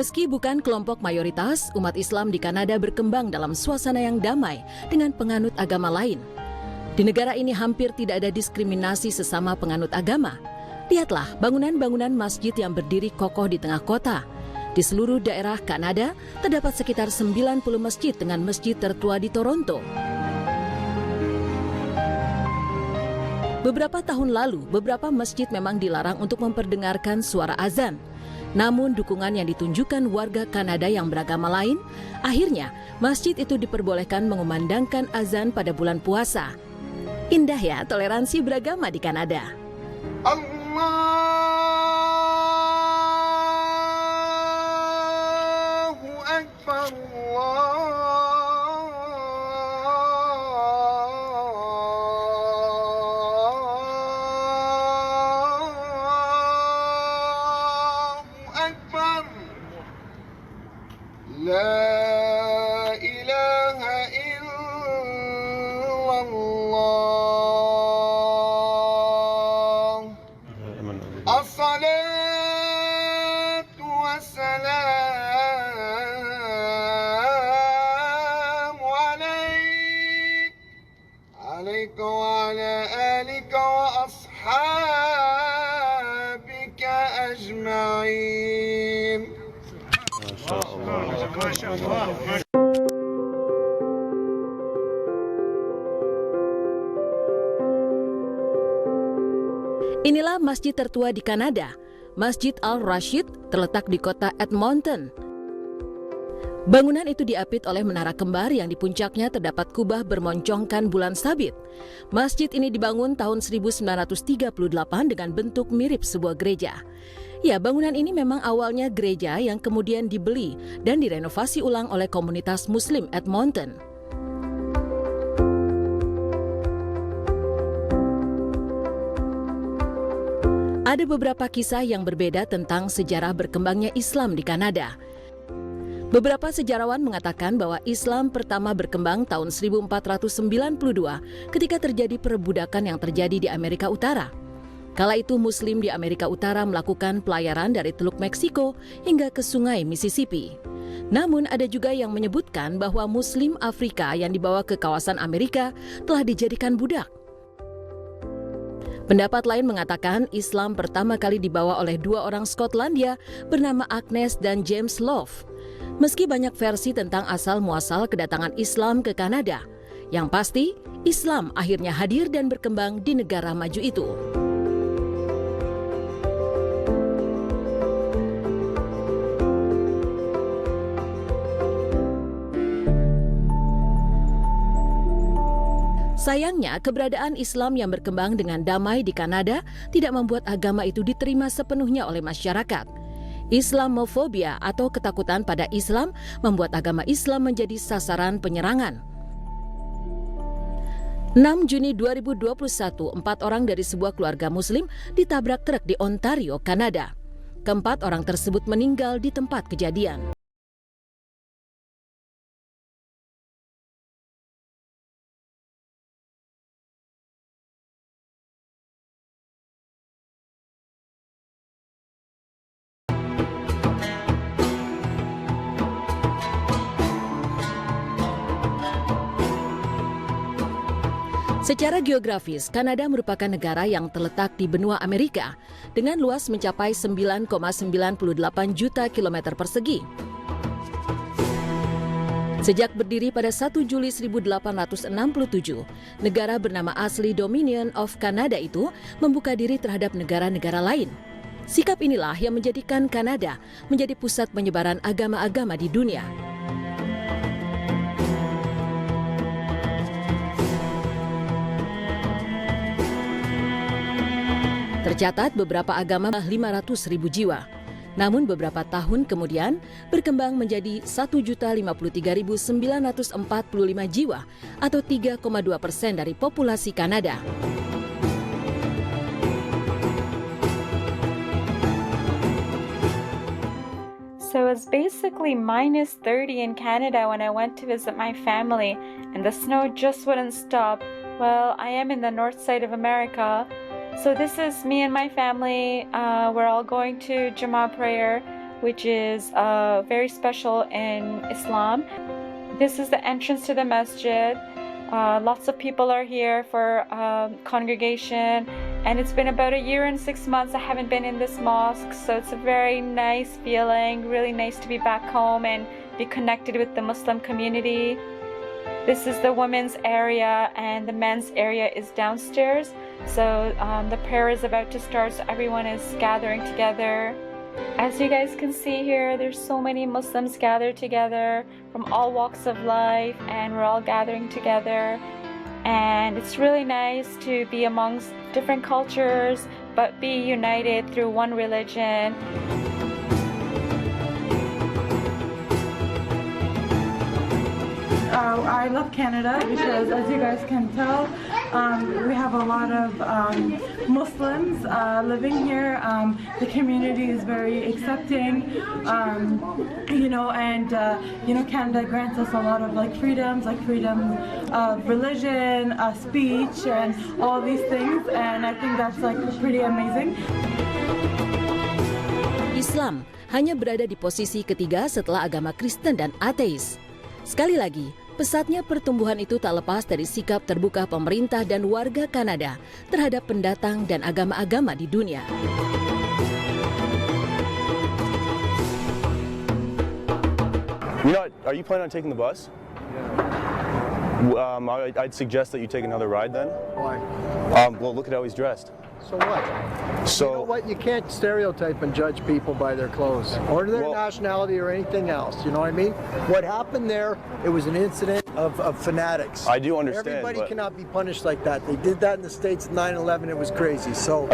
Meski bukan kelompok mayoritas, umat Islam di Kanada berkembang dalam suasana yang damai dengan penganut agama lain. Di negara ini hampir tidak ada diskriminasi sesama penganut agama. Lihatlah bangunan-bangunan masjid yang berdiri kokoh di tengah kota. Di seluruh daerah Kanada, terdapat sekitar 90 masjid dengan masjid tertua di Toronto. Beberapa tahun lalu, beberapa masjid memang dilarang untuk memperdengarkan suara azan. Namun dukungan yang ditunjukkan warga Kanada yang beragama lain, akhirnya masjid itu diperbolehkan mengumandangkan azan pada bulan puasa. Indah ya toleransi beragama di Kanada. Allahu Akbar, La ilaha illallah. As-salatu wassalamu alayka wa ala alika wa ashabika ajma'in. Inilah masjid tertua di Kanada, Masjid Al-Rashid, terletak di kota Edmonton. Bangunan itu diapit oleh menara kembar yang di puncaknya terdapat kubah bermoncongkan bulan sabit. Masjid ini dibangun tahun 1938 dengan bentuk mirip sebuah gereja. Ya, bangunan ini memang awalnya gereja yang kemudian dibeli dan direnovasi ulang oleh komunitas Muslim Edmonton. Ada beberapa kisah yang berbeda tentang sejarah berkembangnya Islam di Kanada. Beberapa sejarawan mengatakan bahwa Islam pertama berkembang tahun 1492 ketika terjadi perbudakan yang terjadi di Amerika Utara. Kala itu Muslim di Amerika Utara melakukan pelayaran dari Teluk Meksiko hingga ke Sungai Mississippi. Namun ada juga yang menyebutkan bahwa Muslim Afrika yang dibawa ke kawasan Amerika telah dijadikan budak. Pendapat lain mengatakan Islam pertama kali dibawa oleh dua orang Skotlandia bernama Agnes dan James Love. Meski banyak versi tentang asal-muasal kedatangan Islam ke Kanada, yang pasti Islam akhirnya hadir dan berkembang di negara maju itu. Sayangnya, keberadaan Islam yang berkembang dengan damai di Kanada tidak membuat agama itu diterima sepenuhnya oleh masyarakat. Islamofobia atau ketakutan pada Islam membuat agama Islam menjadi sasaran penyerangan. 6 Juni 2021, 4 orang dari sebuah keluarga Muslim ditabrak truk di Ontario, Kanada. Keempat orang tersebut meninggal di tempat kejadian. Secara geografis, Kanada merupakan negara yang terletak di benua Amerika dengan luas mencapai 9,98 juta kilometer persegi. Sejak berdiri pada 1 Juli 1867, negara bernama asli Dominion of Canada itu membuka diri terhadap negara-negara lain. Sikap inilah yang menjadikan Kanada menjadi pusat penyebaran agama-agama di dunia. Tercatat beberapa agama 500.000 jiwa. Namun beberapa tahun kemudian berkembang menjadi 1.053.945 jiwa atau 3,2% dari populasi Kanada. So it was basically minus 30 in Canada when I went to visit my family, and the snow just wouldn't stop. Well, I am in the north side of America. So this is me and my family. We're all going to Jummah prayer. which is very special in Islam. This is the entrance to the masjid. Lots of people are here for congregation, and it's been about a year and 6 months I haven't been in this mosque, so it's a very nice feeling, really nice to be back home and be connected with the Muslim community. This is the women's area and the men's area is downstairs, so the prayer is about to start, so everyone is gathering together. As you guys can see here, there's so many Muslims gathered together from all walks of life, and we're all gathering together. And it's really nice to be amongst different cultures, but be united through one religion. I love Canada because, as you guys can tell, we have a lot of Muslims living here. The community is very accepting, Canada grants us a lot of freedoms, like freedom of religion, speech, and all these things. And I think that's pretty amazing. Islam hanya berada di posisi ketiga setelah agama Kristen dan ateis. Sekali lagi, pesatnya pertumbuhan itu tak lepas dari sikap terbuka pemerintah dan warga Kanada terhadap pendatang dan agama-agama di dunia. Are you planning on taking the bus? I'd suggest that you take another ride then. Why? Well, look at how he's dressed. So what? So, You know what? You can't stereotype and judge people by their clothes or their nationality or anything else. You know what I mean? What happened there, it was an incident of fanatics. I do understand, Everybody but- cannot be punished like that. They did that in the States 9/11. It was crazy. So,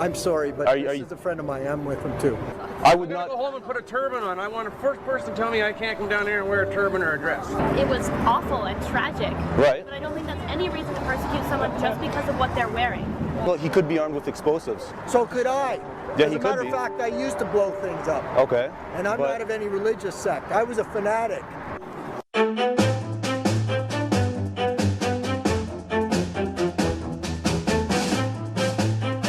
I'm sorry, but this is a friend of mine. I'm with him too. I would I'm not. gonna go home and put a turban on. I want the first person to tell me I can't come down here and wear a turban or a dress. It was awful and tragic. Right. But I don't think that's any reason to persecute someone just because of what they're wearing. Well, he could be armed with explosives. So could I. Yeah, As he a could matter be. of fact, I used to blow things up. Okay. And I'm but- not of any religious sect. I was a fanatic.